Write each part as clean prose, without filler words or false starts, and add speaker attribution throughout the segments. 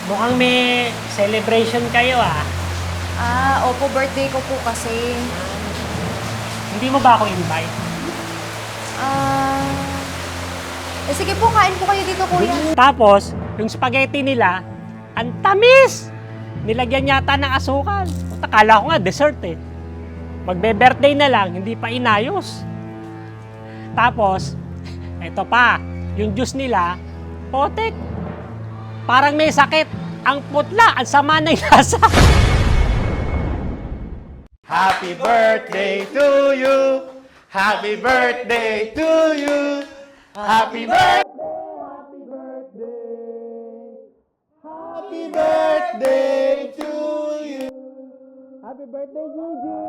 Speaker 1: Mukhang may celebration kayo ah.
Speaker 2: Opo, birthday ko po kasi.
Speaker 1: Hindi mo ba ako invite?
Speaker 2: Sige po, kain po kayo dito, kuya.
Speaker 1: Tapos, yung spaghetti nila, ang tamis! Nilagyan yata ng asukal. Akala ko nga, dessert eh. Magbe-birthday na lang, hindi pa inayos. Tapos, eto pa, yung juice nila, potek. Parang may sakit. Ang putla, ang sama na yung lasa.
Speaker 3: Happy birthday to you. Happy birthday to you. Happy birthday. Happy birthday to you. Happy birthday, Gigi.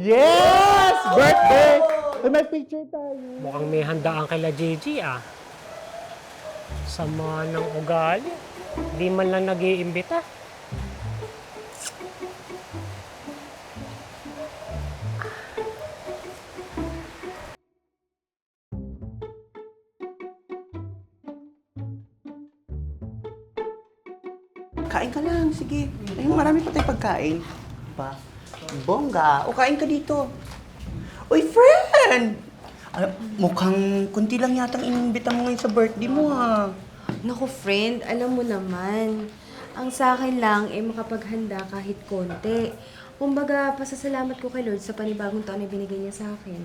Speaker 3: Yes! Birthday! May picture tayo.
Speaker 1: Mukhang may handaan kay Gigi ah. Sama ng ugali. Di man lang nag-iimbita.
Speaker 4: Kain ka lang, sige. Ay, marami pa tayong pagkain. Pa? Bongga, o kain ka dito. Uy, friend! Ay, mukhang kunti lang yatang inimbita mo ngayon sa birthday mo, ha?
Speaker 2: Naku, friend, alam mo naman. Ang sa akin lang ay makapaghanda kahit konti. Kumbaga, pasasalamat ko kay Lord sa panibagong taon na binigay niya sa akin.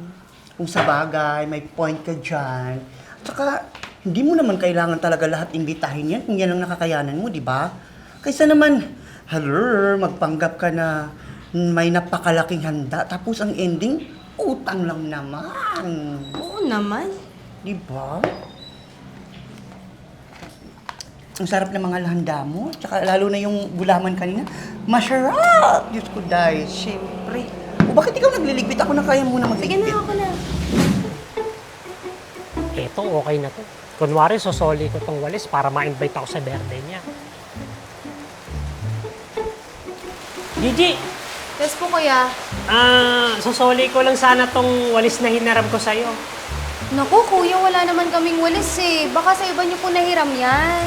Speaker 4: Kung sa bagay, may point ka dyan. Tsaka, hindi mo naman kailangan talaga lahat imbitahin yan kung yan ang nakakayanan mo, di ba? Kaysa naman, magpanggap ka na may napakalaking handa, tapos ang ending, utang lang naman.
Speaker 2: Oo naman.
Speaker 4: Di ba? Ang sarap ng mga handa mo, tsaka lalo na yung gulaman kanina. Masarap! Diyos ko, dahil.
Speaker 2: Siyempre.
Speaker 4: O bakit ikaw nagliligpit? Ako na kaya muna
Speaker 2: Sige
Speaker 4: magliligpit.
Speaker 2: na, ako na.
Speaker 1: Eto, okay na to. Kunwari, sosoli ko tong walis para ma-invite ako sa birthday niya. Gigi,
Speaker 2: Yes po, kuya.
Speaker 1: sosoli ko lang sana tong walis na hinaram ko sa'yo.
Speaker 2: Naku, kuya, wala naman kaming walis eh. Baka sa iba niyo po nahiram yan.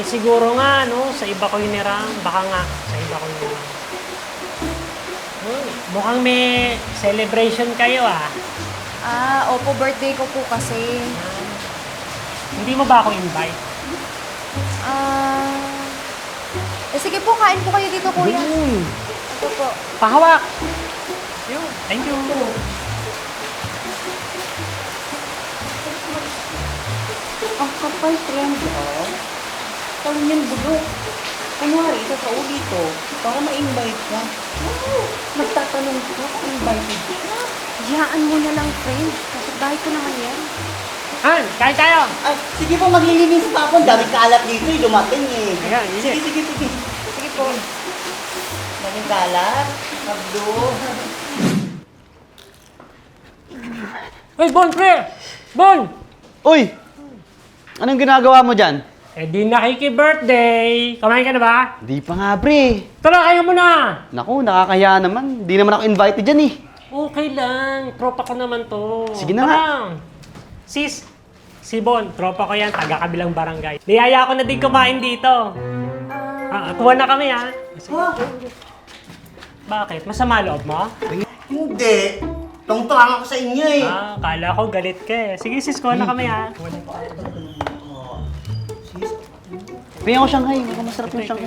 Speaker 1: Siguro nga, no? Sa iba ko hiniram. Baka nga, sa iba ko hiniram. Mukhang may celebration kayo ah.
Speaker 2: Opo, birthday ko po kasi.
Speaker 1: Hindi mo ba ako invite?
Speaker 2: Sige po, kain po kayo dito, kuya. Ito po.
Speaker 1: Pahawak! Yun, thank you.
Speaker 4: Ang kapal, friend, oh. Parang yan bulok. Kunwari, isa sa dito, para ma-invite ka. Magtatanong ka kung invited ka.
Speaker 2: Hayaan mo na lang, friend. Kasi bahay ko naman yan.
Speaker 1: Han, kain tayo!
Speaker 4: Ay, sige po, maglilinis pa ako. Ang daming kalat dito, dumating eh.
Speaker 1: Ayan,
Speaker 4: Sige,
Speaker 1: init.
Speaker 4: sige, sige.
Speaker 2: Sige po.
Speaker 4: Daming kalat. Pablo.
Speaker 1: Uy, Bon, pre! Bon!
Speaker 5: Uy! Anong ginagawa mo dyan?
Speaker 1: Di nakiki-birthday. Kumain ka na ba?
Speaker 5: Di pa nga, pre.
Speaker 1: Tara, kayo muna!
Speaker 5: Naku, nakakaya naman. Di naman ako invited dyan eh.
Speaker 1: Okay lang. Tropa ko naman to.
Speaker 5: Sige na nga.
Speaker 1: Sis, si Bon, tropa ko yan, taga-kabilang barangay. Niyaya ko na din kumain dito. Tuwa na kami, ha? Bakit? Masama loob mo?
Speaker 4: Hindi. Tungtuhan ako sa inyo eh.
Speaker 1: Kala ko galit ka eh. Sige, sis, kuha na kami, ha?
Speaker 5: Bigyan ko Shanghai. Mukhang masarap yung Shanghai.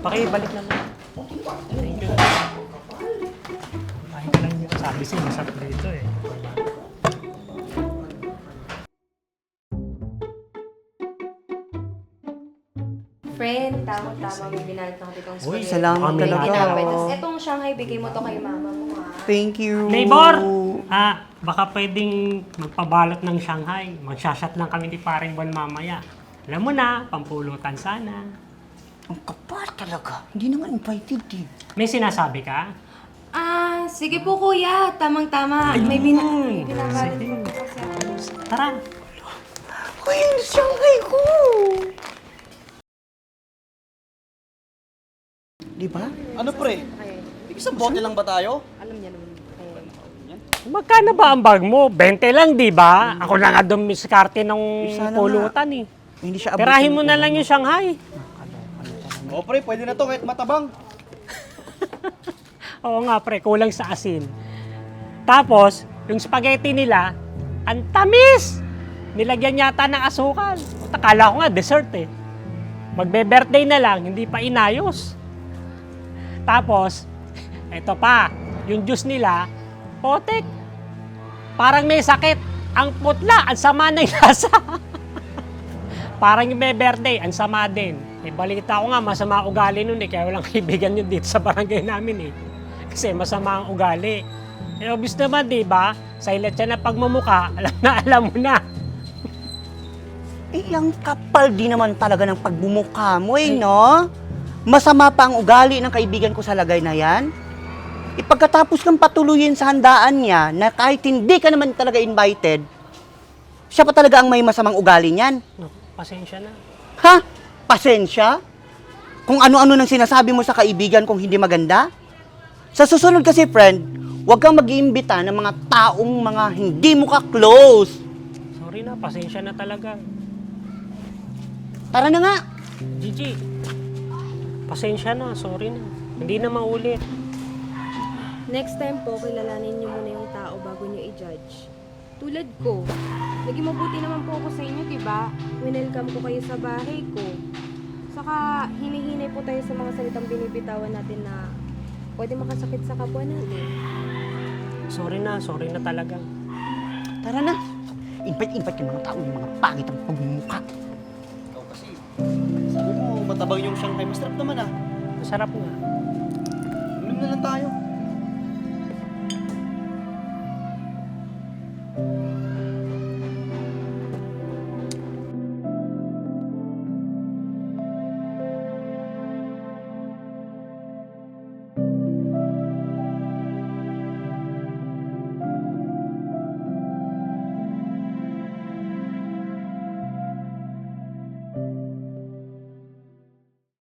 Speaker 1: Pakibalik naman. Thank you. Kain ka lang dito. Sabi siya, masarap dito eh.
Speaker 2: Friend, tama-tama. May binalit na itong
Speaker 1: Uy,
Speaker 2: spaghetti.
Speaker 4: Salamat
Speaker 1: kami
Speaker 4: talaga.
Speaker 1: nga.
Speaker 2: Tapos etong Shanghai, bigay mo to kay mama mo, ha?
Speaker 4: Thank you.
Speaker 1: Neighbor! Baka pwedeng magpabalot ng Shanghai. Magsashot lang kami ni paring Bon mamaya. Alam mo na, pampulutan sana.
Speaker 4: Ang kapal talaga. Hindi naman invited eh.
Speaker 1: May sinasabi ka?
Speaker 2: Sige po, kuya. Tamang-tama. May binabalot
Speaker 1: Sige.
Speaker 2: po kasi ako.
Speaker 1: Tara.
Speaker 4: Uy, yung Shanghai ko! Di ba?
Speaker 5: Ano pre? Isang bote lang ba tayo?
Speaker 2: Alam niya naman.
Speaker 1: Magkano ba ang bag mo? 20 lang, di ba? Ako na nga dumiskarte ng
Speaker 4: Sana
Speaker 1: pulutan eh.
Speaker 4: Hindi siya abutin
Speaker 1: Tirahin mo
Speaker 4: ko.
Speaker 1: na lang yung Shanghai.
Speaker 5: O pre, pwede na to kahit matabang.
Speaker 1: Oo nga pre, kulang sa asin. Tapos, yung spaghetti nila, ang tamis! Nilagyan yata ng asukal. Akala ko nga dessert eh. Magbe-birthday na lang, hindi pa inayos. Tapos, eto pa, yung juice nila, potek. Parang may sakit. Ang putla, ang sama na yung lasa. Parang yung may birthday, ang sama din. Eh, balita ko nga, masama ugali nun eh, kaya walang kaibigan yun dito sa barangay namin eh. Kasi masama ang ugali. Eh, obvious naman, di ba? Silent siya na pagmumuka, alam mo na.
Speaker 4: Eh, ang kapal di naman talaga ng pagbumukha mo eh, no? Masama pa ang ugali ng kaibigan ko sa lagay na yan. Ipagkatapos kang patuluyin sa handaan niya na kahit hindi ka naman talaga invited, siya pa talaga ang may masamang ugali niyan.
Speaker 1: No, pasensya na.
Speaker 4: Ha? Pasensya? Kung ano-ano nang sinasabi mo sa kaibigan kung hindi maganda? Sa susunod kasi, friend, huwag kang mag-iimbita ng mga taong mga hindi mo ka-close.
Speaker 1: Sorry na, pasensya na talaga.
Speaker 4: Tara na nga.
Speaker 1: Gigi, pasensya na, sorry na. Hindi na maulit.
Speaker 2: Next time po, kilalanin niyo muna yung tao bago niyo i-judge. Tulad ko, naging mabuti naman po ako sa inyo, di ba? Winelcome ko kayo sa bahay ko. Saka, hinihinay po tayo sa mga salitang binibitawan natin na pwede makasakit sa kapwa natin.
Speaker 1: Sorry na talaga.
Speaker 4: Tara na. Invite yung mga tao, yung mga pangit ang pagmumukha.
Speaker 5: Ikaw kasi, sabi mo matabang yung Shanghai. Masarap naman ah.
Speaker 1: Masarap nga.
Speaker 5: Ulim na lang tayo.